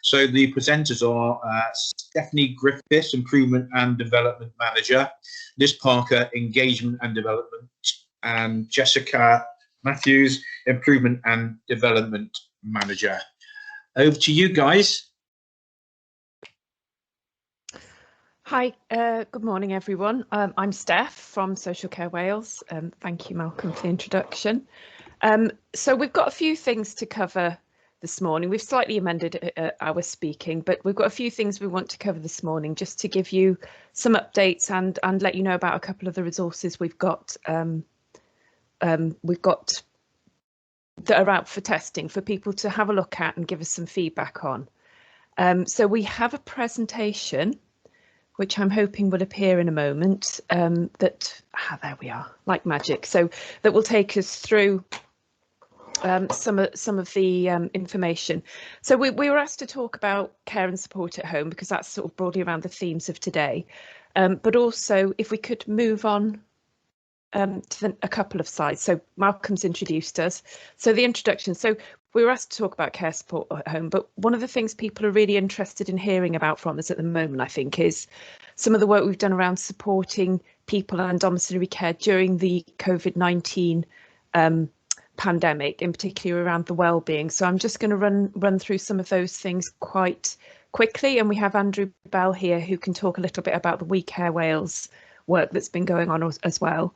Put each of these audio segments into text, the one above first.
So the presenters are Stephanie Griffiths, Improvement and Development Manager, Liz Parker, Engagement and Development, and Jessica Matthews, Improvement and Development Manager. Over to you guys. Hi, good morning everyone. I'm Steph from Social Care Wales. Thank you, Malcolm, for the introduction. So we've got a few things to cover this morning. We've slightly amended our speaking, but we've got a few things we want to cover this morning just to give you some updates and let you know about a couple of the resources we've got that are out for testing for people to have a look at and give us some feedback on. So we have a presentation which I'm hoping will appear in a moment, there we are, like magic. So that will take us through some of the information. So we were asked to talk about care and support at home because that's sort of broadly around the themes of today. But also if we could move on to a couple of slides. So Malcolm's introduced us. So the introduction. So we were asked to talk about care support at home, but one of the things people are really interested in hearing about from us at the moment, I think, is some of the work we've done around supporting people and domiciliary care during the COVID-19 pandemic, in particular around the wellbeing. So I'm just going to run through some of those things quite quickly, and we have Andrew Bell here who can talk a little bit about the We Care Wales work that's been going on as well.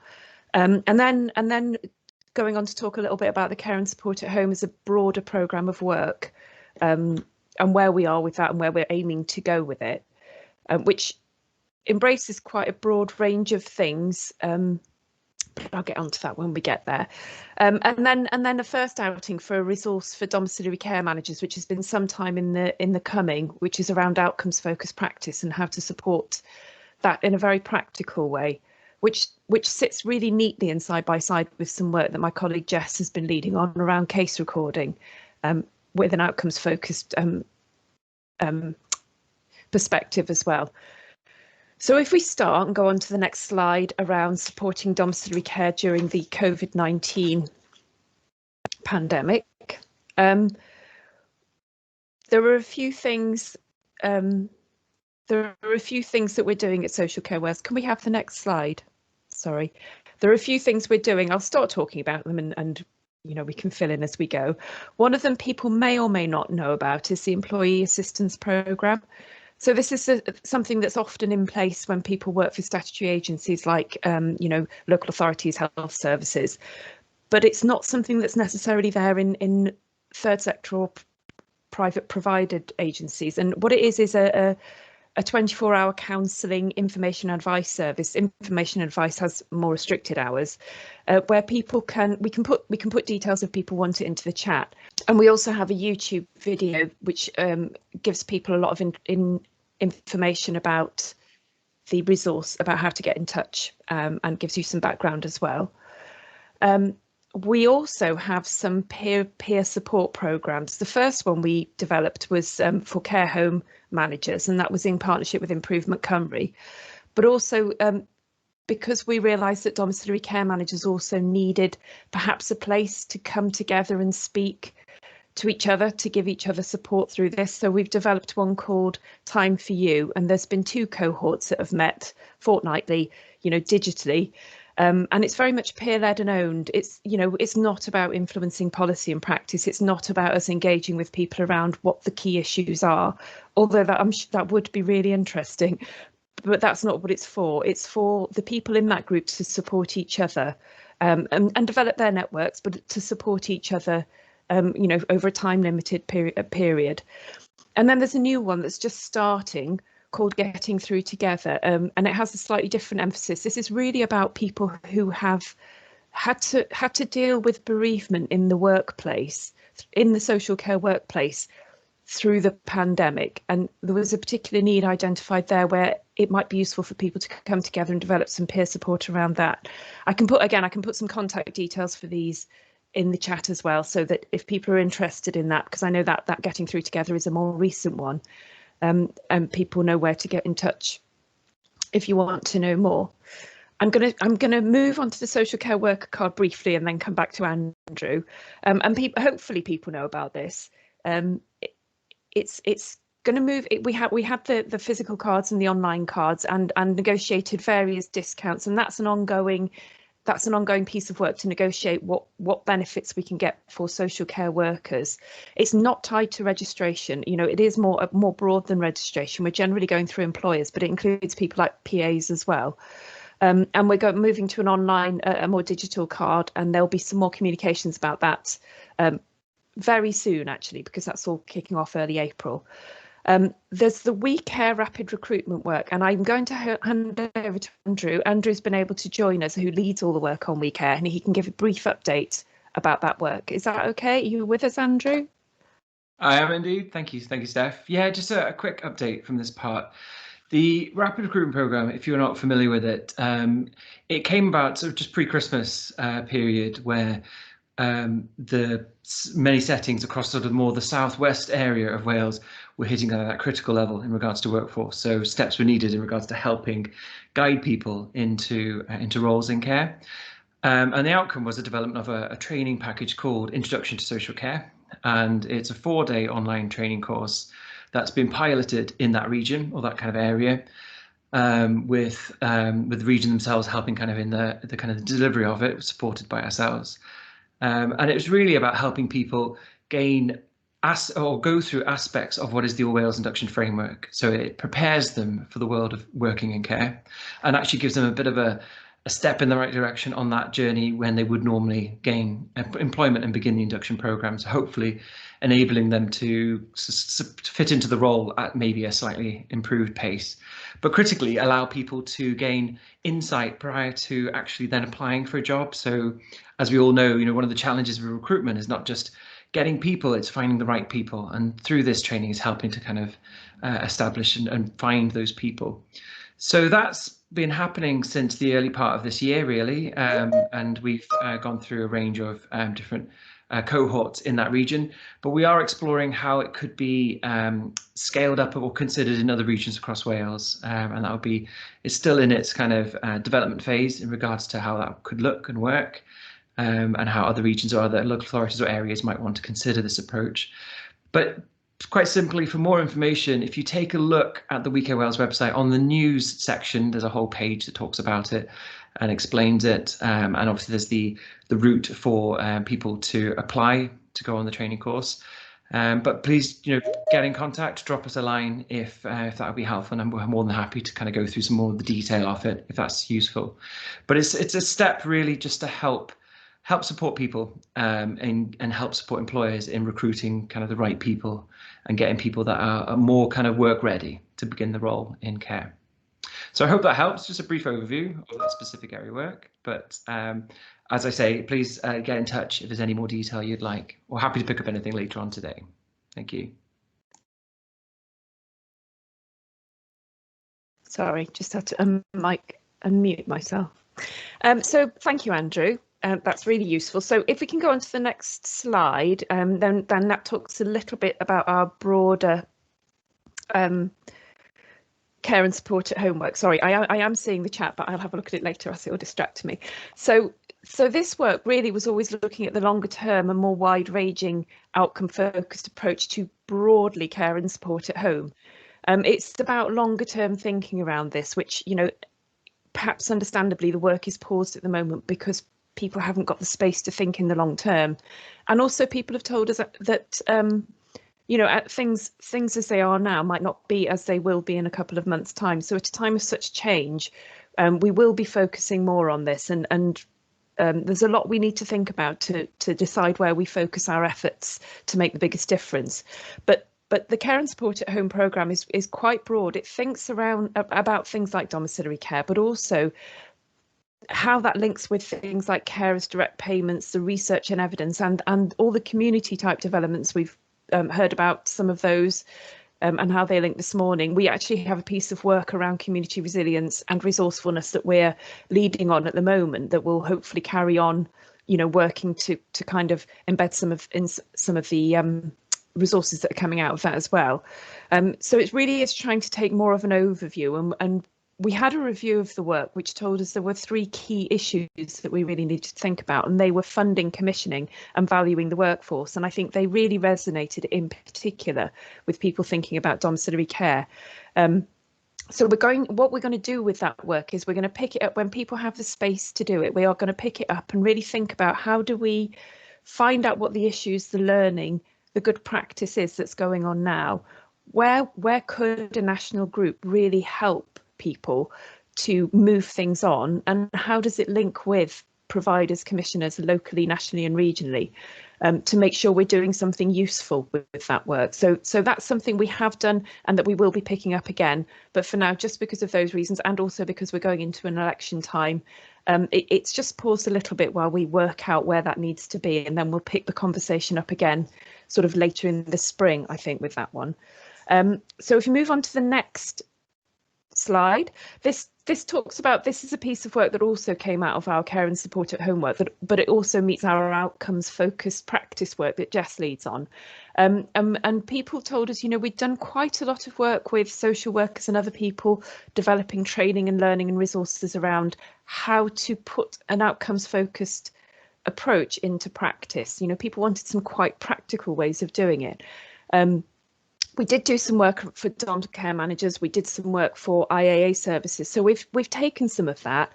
And then going on to talk a little bit about the care and support at home as a broader programme of work, and where we are with that and where we're aiming to go with it, which embraces quite a broad range of things. But I'll get onto that when we get there. And then a first outing for a resource for domiciliary care managers, which has been some time in the coming, which is around outcomes focused practice and how to support that in a very practical way, which sits really neatly and side by side with some work that my colleague Jess has been leading on around case recording, with an outcomes focused perspective as well. So if we start and go on to the next slide around supporting domiciliary care during the COVID-19 pandemic, there are a few things. There are a few things that we're doing at Social Care Wales. Can we have the next slide? Sorry. There are a few things we're doing. I'll start talking about them and you know, we can fill in as we go. One of them people may or may not know about is the Employee Assistance Programme. So this is something that's often in place when people work for statutory agencies like, you know, local authorities, health services, but it's not something that's necessarily there in third sector or private provided agencies. And what it is a 24-hour counselling information advice service. Information advice has more restricted hours, where people we can put details if people want it into the chat, and we also have a YouTube video which gives people a lot of information about the resource, about how to get in touch, and gives you some background as well. We also have some peer support programs. The first one we developed was for care home managers, and that was in partnership with Improvement Cymru. But also because we realised that domiciliary care managers also needed perhaps a place to come together and speak to each other, to give each other support through this. So we've developed one called Time for You, and there's been 2 cohorts that have met fortnightly, you know, digitally. And it's very much peer-led and owned. It's, you know, it's not about influencing policy and practice. It's not about us engaging with people around what the key issues are, although that would be really interesting. But that's not what it's for. It's for the people in that group to support each other, and develop their networks, but to support each other, you know, over a time limited period. And then there's a new one that's just starting, called Getting Through Together, and it has a slightly different emphasis. This is really about people who have had to deal with bereavement in the workplace, in the social care workplace, through the pandemic, and there was a particular need identified there where it might be useful for people to come together and develop some peer support around that. I can put some contact details for these in the chat as well, so that if people are interested in that, because I know that Getting Through Together is a more recent one. And people know where to get in touch if you want to know more. I'm gonna move on to the social care worker card briefly and then come back to Andrew. And hopefully people know about this. it's going to move. We had the physical cards and the online cards, and negotiated various discounts, and that's an ongoing piece of work to negotiate what benefits we can get for social care workers. It's not tied to registration. You know, it is more broad than registration. We're generally going through employers, but it includes people like PAs as well. And we're moving to an online, a more digital card, and there'll be some more communications about that very soon, actually, because that's all kicking off early April. There's the We Care rapid recruitment work, and I'm going to hand over to Andrew. Andrew's been able to join us, who leads all the work on We Care, and he can give a brief update about that work. Is that okay? Are you with us, Andrew? I am indeed. Thank you, Steph. Yeah, just a quick update from this part. The rapid recruitment program, if you're not familiar with it, it came about sort of just pre-Christmas period, where the many settings across sort of more the southwest area of Wales were hitting that critical level in regards to workforce. So steps were needed in regards to helping guide people into roles in care. And the outcome was the development of a training package called Introduction to Social Care. And it's a 4-day online training course that's been piloted in that region, or that kind of area, with the region themselves helping kind of in the kind of delivery of it, supported by ourselves. And it was really about helping people go through aspects of what is the All Wales Induction Framework. So it prepares them for the world of working in care, and actually gives them a bit of a step in the right direction on that journey when they would normally gain employment and begin the induction program. So hopefully enabling them to fit into the role at maybe a slightly improved pace, but critically allow people to gain insight prior to actually then applying for a job. So as we all know, you know, one of the challenges of recruitment is not just getting people, it's finding the right people. And through this training is helping to kind of establish and find those people. So that's been happening since the early part of this year, really, and we've gone through a range of different cohorts in that region, but we are exploring how it could be scaled up or considered in other regions across Wales, and that would be, it's still in its kind of development phase in regards to how that could look and work, and how other regions or other local authorities or areas might want to consider this approach. But quite simply, for more information, if you take a look at the We Care Wales website, on the news section, there's a whole page that talks about it and explains it. And obviously there's the route for people to apply to go on the training course. But please, you know, get in contact, drop us a line if that would be helpful, and I'm more than happy to kind of go through some more of the detail of it if that's useful. But it's a step really just to help support people and help support employers in recruiting kind of the right people and getting people that are more kind of work ready to begin the role in care. So I hope that helps. Just a brief overview of that specific area work. But as I say, please get in touch if there's any more detail you'd like. We're happy to pick up anything later on today. Thank you. Sorry, just had to unmute myself. So thank you, Andrew. That's really useful. So if we can go on to the next slide, then that talks a little bit about our broader care and support at home work. Sorry, I am seeing the chat, but I'll have a look at it later, else it will distract me. So this work really was always looking at the longer term and more wide-ranging outcome-focused approach to broadly care and support at home. It's about longer term thinking around this, which, you know, perhaps understandably the work is paused at the moment because people haven't got the space to think in the long term. And also people have told us that you know, things as they are now might not be as they will be in a couple of months' time. So at a time of such change, we will be focusing more on this, and there's a lot we need to think about to decide where we focus our efforts to make the biggest difference. But the care and support at home programme is quite broad. It thinks about things like domiciliary care, but also how that links with things like carers' direct payments, the research and evidence, and all the community type developments we've heard about, some of those, and how they link this morning. We actually have a piece of work around community resilience and resourcefulness that we're leading on at the moment that will hopefully carry on, you know, working to kind of embed some of the resources that are coming out of that as well. So it really is trying to take more of an overview, and we had a review of the work which told us there were 3 key issues that we really needed to think about, and they were funding, commissioning and valuing the workforce. And I think they really resonated in particular with people thinking about domiciliary care. So what we're going to do with that work is we're going to pick it up when people have the space to do it. We are going to pick it up and really think about how do we find out what the issues, the learning, the good practice is that's going on now. Where could a national group really help people to move things on, and how does it link with providers, commissioners locally, nationally and regionally, to make sure we're doing something useful with that work. So that's something we have done and that we will be picking up again. But for now, just because of those reasons, and also because we're going into an election time, it's just paused a little bit while we work out where that needs to be, and then we'll pick the conversation up again sort of later in the spring, I think, with that one. So if you move on to the next slide, this talks about, this is a piece of work that also came out of our care and support at home work, but it also meets our outcomes focused practice work that Jess leads on. And people told us, we'd done quite a lot of work with social workers and other people developing training and learning and resources around how to put an outcomes focused approach into practice. People wanted some quite practical ways of doing it. We did do some work for dom care managers. We did some work for IAA services. So we've taken some of that.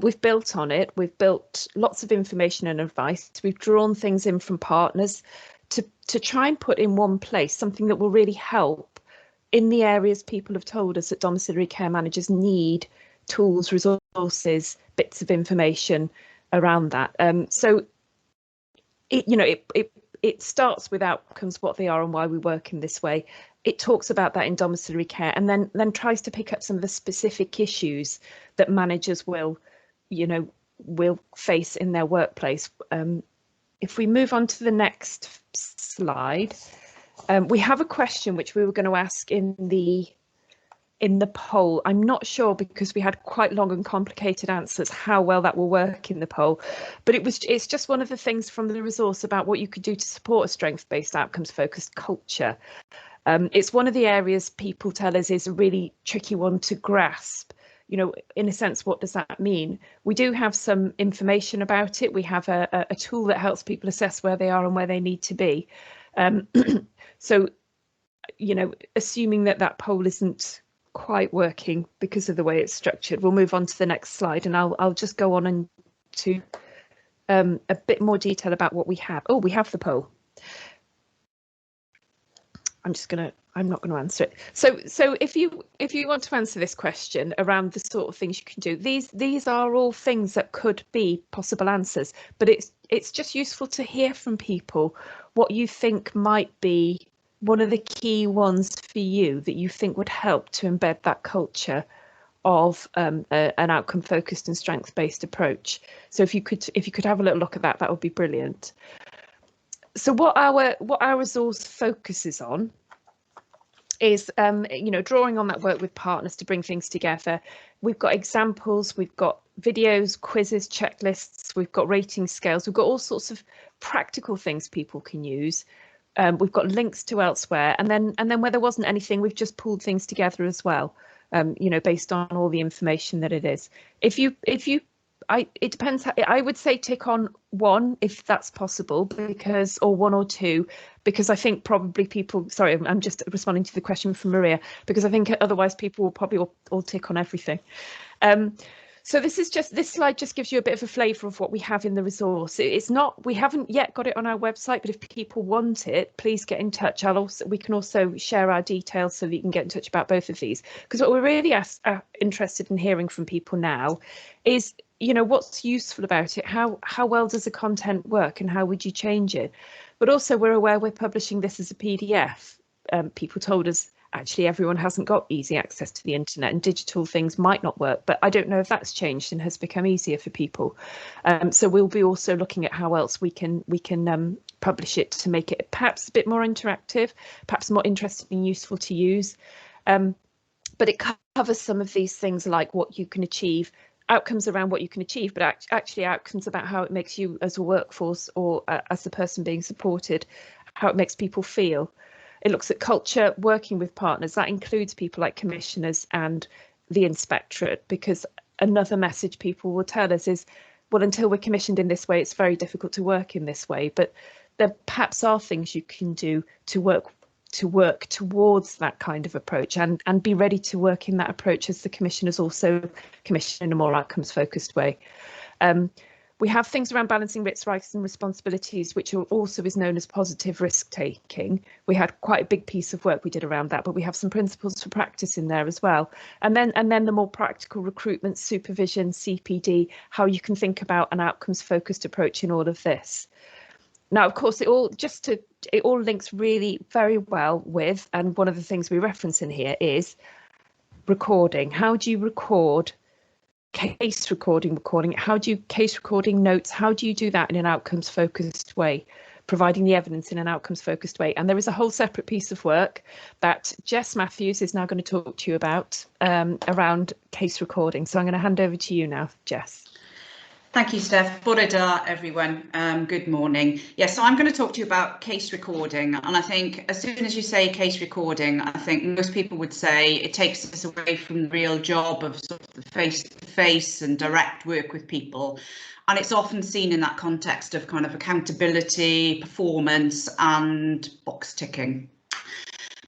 We've built on it. We've built lots of information and advice. We've drawn things in from partners to try and put in one place something that will really help in the areas people have told us that domiciliary care managers need tools, resources, bits of information around that. So it starts with outcomes, what they are and why we work in this way. It talks about that in domiciliary care, and then tries to pick up some of the specific issues that managers will face in their workplace. If we move on to the next slide, we have a question which we were going to ask in the poll. I'm not sure, because we had quite long and complicated answers, how well that will work in the poll, but it's just one of the things from the resource about what you could do to support a strength-based outcomes focused culture. It's one of the areas people tell us is a really tricky one to grasp. In a sense, what does that mean? We do have some information about it. We have a tool that helps people assess where they are and where they need to be. So, assuming that poll isn't quite working because of the way it's structured, we'll move on to the next slide, and I'll just go on and to a bit more detail about what we have. Oh, we have the poll. I'm not going to answer it. So if you want to answer this question around the sort of things you can do, these are all things that could be possible answers, but it's just useful to hear from people what you think might be one of the key ones for you that you think would help to embed that culture of an outcome focused and strength based approach. So if you could have a little look at that, that would be brilliant. So what our resource focuses on is drawing on that work with partners to bring things together. We've got examples, we've got videos, quizzes, checklists, we've got rating scales, we've got all sorts of practical things people can use. We've got links to elsewhere, and then where there wasn't anything, we've just pulled things together as well, based on all the information that it is. It depends. I would say tick on one if that's possible, or one or two, because I think probably people. Sorry, I'm just responding to the question from Maria, because I think otherwise people will probably all tick on everything. So this slide just gives you a bit of a flavour of what we have in the resource. We haven't yet got it on our website, but if people want it, please get in touch. We can also share our details so that you can get in touch about both of these, because what we're really interested in hearing from people now is, what's useful about it? How well does the content work, and how would you change it? But also, we're aware we're publishing this as a PDF. People told us actually everyone hasn't got easy access to the internet, and digital things might not work, but I don't know if that's changed and has become easier for people. So we'll be also looking at how else we can publish it to make it perhaps a bit more interactive, perhaps more interesting and useful to use. But it covers some of these things like what you can achieve, outcomes around what you can achieve, but actually outcomes about how it makes you as a workforce or as the person being supported, how it makes people feel. It looks at culture, working with partners. That includes people like commissioners and the inspectorate, because another message people will tell us is, well, until we're commissioned in this way, it's very difficult to work in this way. But there perhaps are things you can do to work towards that kind of approach, and be ready to work in that approach as the Commission is also commissioned in a more outcomes focused way. We have things around balancing rights and responsibilities, which also is known as positive risk taking. We had quite a big piece of work we did around that, but we have some principles for practice in there as well. And then the more practical recruitment, supervision, CPD, how you can think about an outcomes focused approach in all of this. Now, of course, it all links really very well with, and one of the things we reference in here is recording. How do you record case recording? How do you case recording notes? How do you do that in an outcomes focused way, providing the evidence in an outcomes focused way? And there is a whole separate piece of work that Jess Matthews is now going to talk to you about around case recording. So I'm going to hand over to you now, Jess. Thank you, Steph. Bore da, everyone. Good morning. Yes, so I'm going to talk to you about case recording. And I think as soon as you say case recording, I think most people would say it takes us away from the real job of sort of the face-to-face and direct work with people. And it's often seen in that context of kind of accountability, performance and box ticking.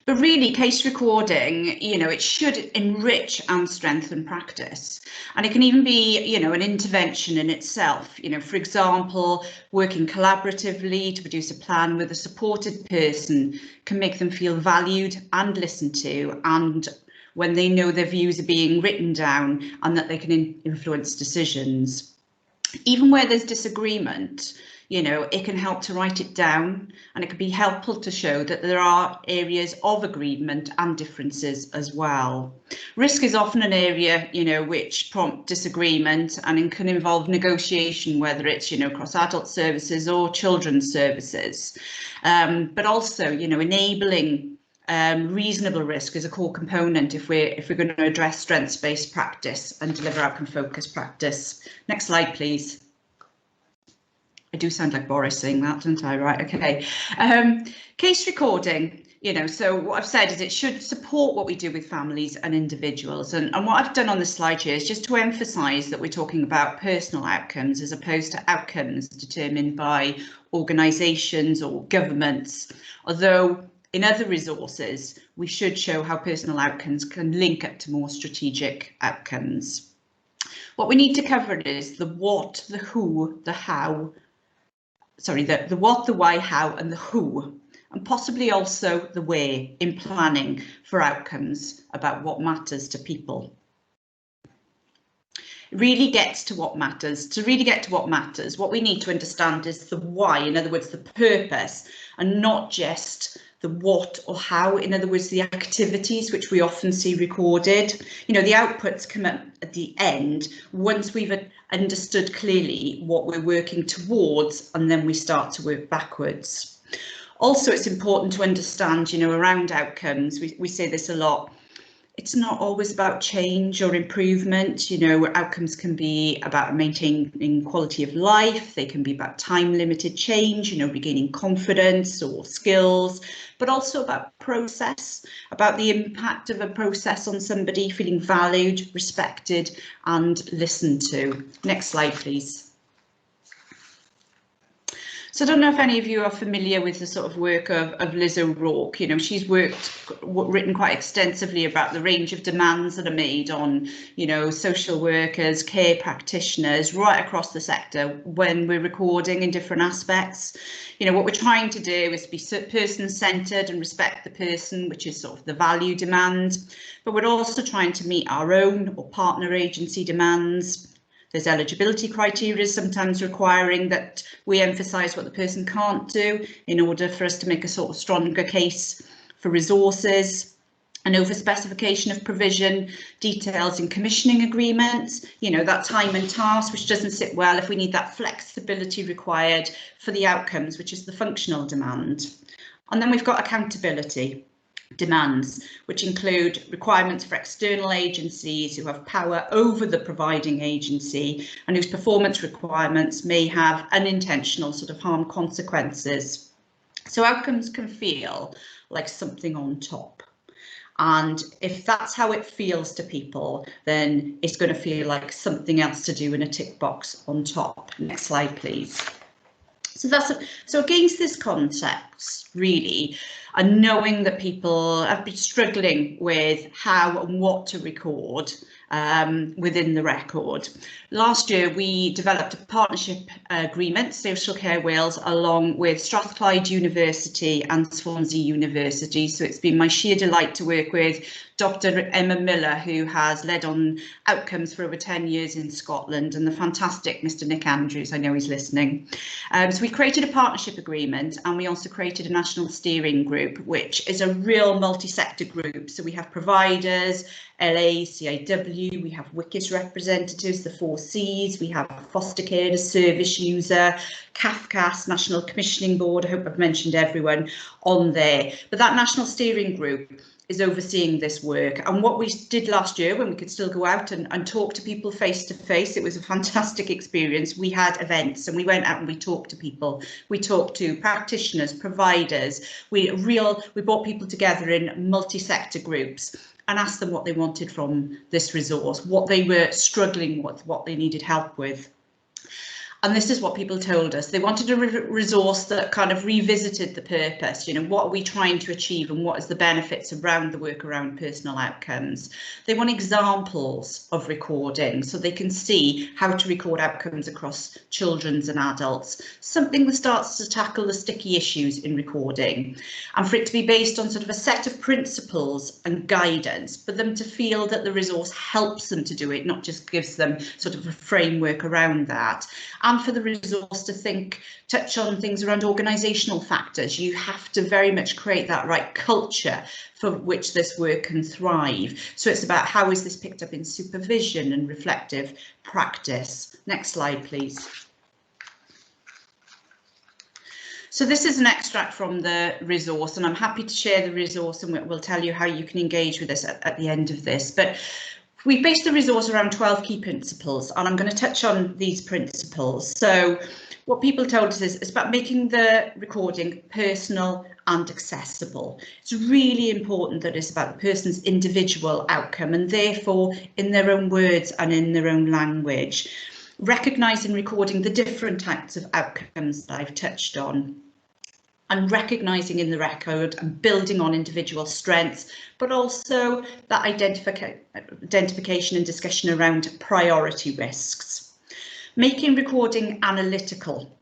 But really, case recording, it should enrich and strengthen practice. And it can even be, an intervention in itself. For example, working collaboratively to produce a plan with a supported person can make them feel valued and listened to, and when they know their views are being written down and that they can influence decisions. Even where there's disagreement, it can help to write it down, and it can be helpful to show that there are areas of agreement and differences as well. Risk is often an area, which prompt disagreement, and it can involve negotiation, whether it's, across adult services or children's services. But also, enabling reasonable risk is a core component if we're going to address strengths-based practice and deliver outcome-focused practice. Next slide, please. I do sound like Boris saying that, don't I? Right, okay. Case recording, so what I've said is it should support what we do with families and individuals. And what I've done on this slide here is just to emphasise that we're talking about personal outcomes as opposed to outcomes determined by organisations or governments. Although in other resources, we should show how personal outcomes can link up to more strategic outcomes. What we need to cover is the what, the who, the how. Sorry, the what, the why, how and the who, and possibly also the where in planning for outcomes about what matters to people. It really gets to what matters. To really get to what matters, what we need to understand is the why, in other words, the purpose, and not just the what or how, in other words, the activities which we often see recorded. The outputs come up at the end once we've understood clearly what we're working towards, and then we start to work backwards. Also, it's important to understand, around outcomes, we say this a lot, it's not always about change or improvement. Outcomes can be about maintaining quality of life. They can be about time limited change, regaining confidence or skills, but also about process, about the impact of a process on somebody, feeling valued, respected and listened to. Next slide, please. So I don't know if any of you are familiar with the sort of work of Liz O'Rourke. She's written quite extensively about the range of demands that are made on, social workers, care practitioners, right across the sector when we're recording in different aspects. What we're trying to do is be person-centred and respect the person, which is sort of the value demand, but we're also trying to meet our own or partner agency demands. There's eligibility criteria sometimes requiring that we emphasise what the person can't do in order for us to make a sort of stronger case for resources. An over-specification of provision, details in commissioning agreements, that time and task, which doesn't sit well if we need that flexibility required for the outcomes, which is the functional demand. And then we've got accountability demands, which include requirements for external agencies who have power over the providing agency and whose performance requirements may have unintentional sort of harm consequences. So outcomes can feel like something on top. And if that's how it feels to people, then it's going to feel like something else to do in a tick box on top. Next slide, please. So against this context, really, and knowing that people have been struggling with how and what to record within the record. Last year, we developed a partnership agreement, Social Care Wales, along with Strathclyde University and Swansea University. So it's been my sheer delight to work with Dr. Emma Miller, who has led on outcomes for over 10 years in Scotland, and the fantastic Mr. Nick Andrews, I know he's listening. So we created a partnership agreement, and we also created a national steering group, which is a real multi-sector group. So we have providers, LA, CIW, we have WICIS representatives, the 4 Cs, we have foster care, a service user, CAFCAS, National Commissioning Board. I hope I've mentioned everyone on there. But that national steering group is overseeing this work. And what we did last year, when we could still go out and talk to people face to face, it was a fantastic experience. We had events and we went out and we talked to people. We talked to practitioners, providers. We brought people together in multi-sector groups and asked them what they wanted from this resource, what they were struggling with, what they needed help with. And this is what people told us. They wanted a resource that kind of revisited the purpose, you know, what are we trying to achieve and what is the benefits around the work around personal outcomes. They want examples of recording so they can see how to record outcomes across children's and adults, something that starts to tackle the sticky issues in recording, and for it to be based on sort of a set of principles and guidance, for them to feel that the resource helps them to do it, not just gives them sort of a framework around that. And for the resource to touch on things around organisational factors. You have to very much create that right culture for which this work can thrive. So it's about how is this picked up in supervision and reflective practice. Next slide, please. So this is an extract from the resource, and I'm happy to share the resource, and we'll tell you how you can engage with this at the end of this. But we based the resource around 12 key principles, and I'm going to touch on these principles. So what people told us is it's about making the recording personal and accessible. It's really important that it's about the person's individual outcome, and therefore in their own words and in their own language. Recognising recording the different types of outcomes that I've touched on, and recognising in the record and building on individual strengths, but also that identification and discussion around priority risks. Making recording analytical.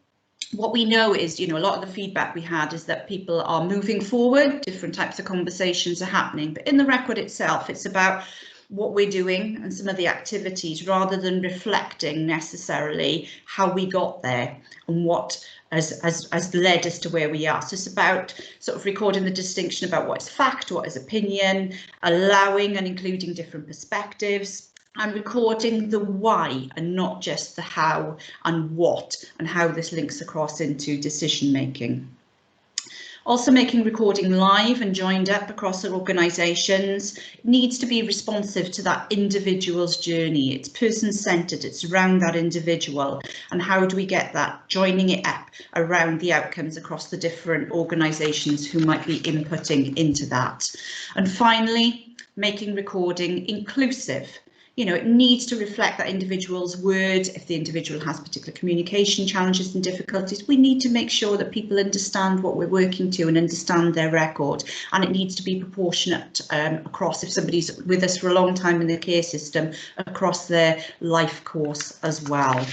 What we know is, you know, a lot of the feedback we had is that people are moving forward, different types of conversations are happening, but in the record itself, it's about what we're doing and some of the activities rather than reflecting necessarily how we got there and what has led us to where we are. So it's about sort of recording the distinction about what is fact, what is opinion, allowing and including different perspectives, and recording the why and not just the how and what, and how this links across into decision making. Also making recording live and joined up across our organisations. It needs to be responsive to that individual's journey. It's person-centred, it's around that individual. And how do we get that? Joining it up around the outcomes across the different organisations who might be inputting into that. And finally, making recording inclusive. You know, it needs to reflect that individual's words. If the individual has particular communication challenges and difficulties, we need to make sure that people understand what we're working to and understand their record. And it needs to be proportionate across, if somebody's with us for a long time in the care system, across their life course as well.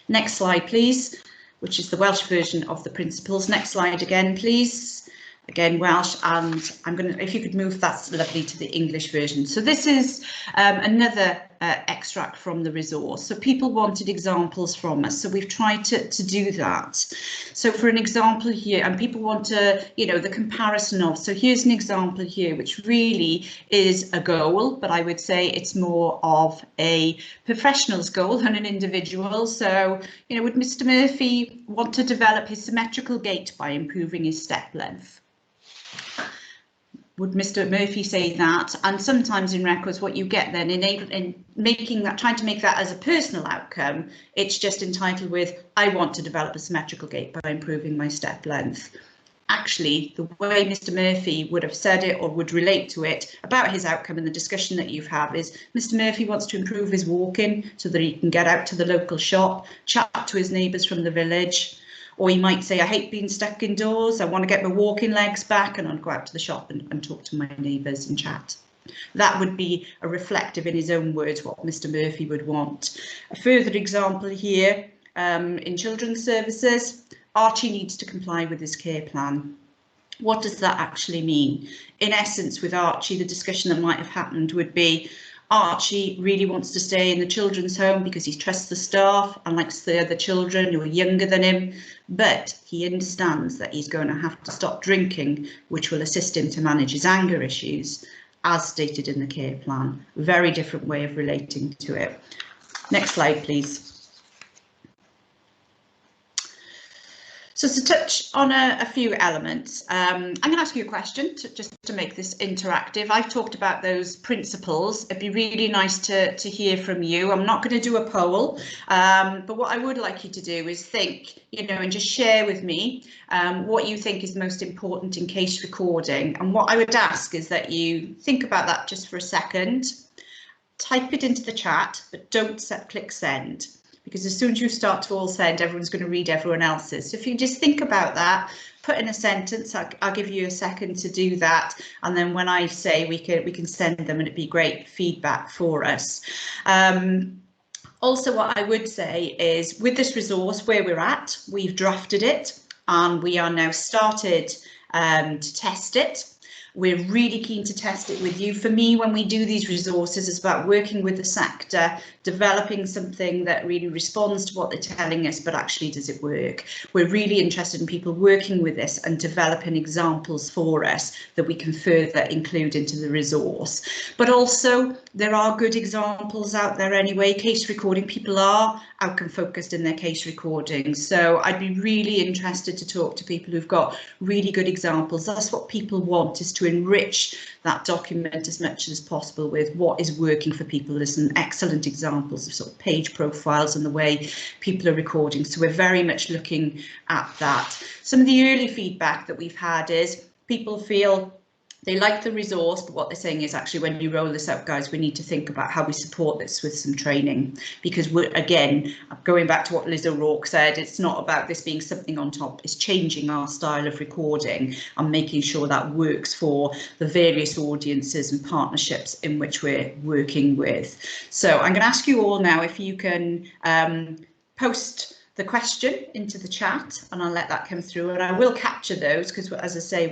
Next slide, please, which is the Welsh version of the principles. Next slide again, please. Again, Welsh, and I'm going to, if you could move that lovely to the English version. So this is another extract from the resource. So people wanted examples from us, so we've tried to do that. So for an example here, and people want to, you know, the comparison of, so here's an example here, which really is a goal, but I would say it's more of a professional's goal than an individual. So, you know, would Mr. Murphy want to develop his symmetrical gait by improving his step length? Would Mr. Murphy say that? And sometimes in records, what you get then in making that, trying to make that as a personal outcome, it's just entitled with, I want to develop a symmetrical gait by improving my step length. actually the way Mr. Murphy would have said it or would relate to it about his outcome and the discussion that you've had is Mr. Murphy wants to improve his walking so that he can get out to the local shop, chat to his neighbours from the village. Or he might say, I hate being stuck indoors, I want to get my walking legs back and I'll go out to the shop and talk to my neighbours and chat. That would be a reflective, in his own words, what Mr. Murphy would want. A further example here, in children's services, Archie needs to comply with his care plan. What does that actually mean? In essence, with Archie, the discussion that might have happened would be, Archie really wants to stay in the children's home because he trusts the staff and likes the other children who are younger than him, but he understands that he's going to have to stop drinking, which will assist him to manage his anger issues, as stated in the care plan. Very different way of relating to it. Next slide, please. So to touch on a few elements, I'm going to ask you a question just to make this interactive. I've talked about those principles. It'd be really nice to hear from you. I'm not going to do a poll, but what I would like you to do is think, and just share with me what you think is most important in case recording. And what I would ask is that you think about that just for a second, type it into the chat, but don't click send. Because as soon as you start to all send, everyone's going to read everyone else's. So if you just think about that, put in a sentence, I'll give you a second to do that. And then when I say we can send them, and it'd be great feedback for us. Also, what I would say is with this resource where we're at, we've drafted it and we are now started to test it. We're really keen to test it with you. For me, when we do these resources, it's about working with the sector, developing something that really responds to what they're telling us, but actually does it work? We're really interested in people working with this and developing examples for us that we can further include into the resource. But also, there are good examples out there anyway. Case recording, people are outcome focused in their case recording. So I'd be really interested to talk to people who've got really good examples. That's what people want, is to enrich that document as much as possible with what is working for people. There's some excellent examples of sort of page profiles and the way people are recording. So we're very much looking at that. Some of the early feedback that we've had is people feel they like the resource, but what they're saying is actually when you roll this out, guys, we need to think about how we support this with some training, because we're, again, going back to what Liz O'Rourke said, it's not about this being something on top, it's changing our style of recording and making sure that works for the various audiences and partnerships in which we're working with. So I'm going to ask you all now if you can post the question into the chat, and I'll let that come through, and I will capture those because, as I say,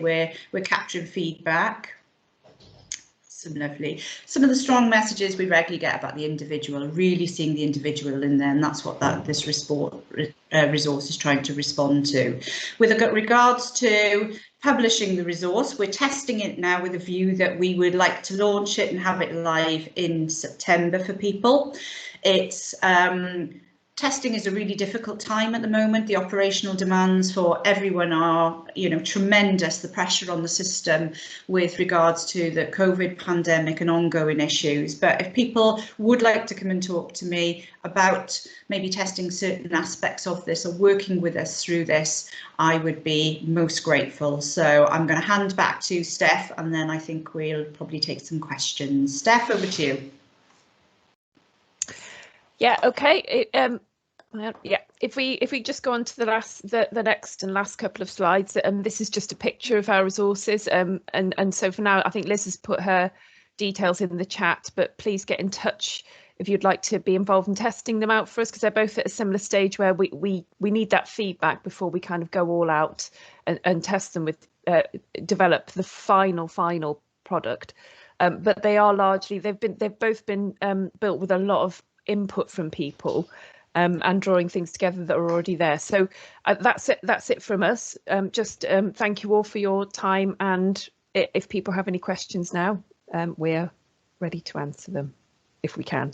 we're capturing feedback. Some lovely. Some of the strong messages we regularly get about the individual, really seeing the individual in there, and that's what this resource is trying to respond to. With regards to publishing the resource, we're testing it now with a view that we would like to launch it and have it live in September for people. It's testing is a really difficult time at the moment. The operational demands for everyone are, tremendous. The pressure on the system with regards to the COVID pandemic and ongoing issues. But if people would like to come and talk to me about maybe testing certain aspects of this or working with us through this, I would be most grateful. So I'm going to hand back to Steph, and then I think we'll probably take some questions. Steph, over to you. Yeah, okay. Yeah, if we just go on to the next and last couple of slides, this is just a picture of our resources, and so for now I think Liz has put her details in the chat, but please get in touch if you'd like to be involved in testing them out for us, because they're both at a similar stage where we need that feedback before we kind of go all out and test them with develop the final product. But they are largely they've both been built with a lot of input from people. And drawing things together that are already there. So that's it from us. Just thank you all for your time, and if people have any questions now, we're ready to answer them if we can.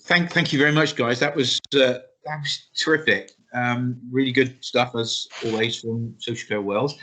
Thank you very much, guys. That was terrific. Really good stuff as always from Social Care Wales.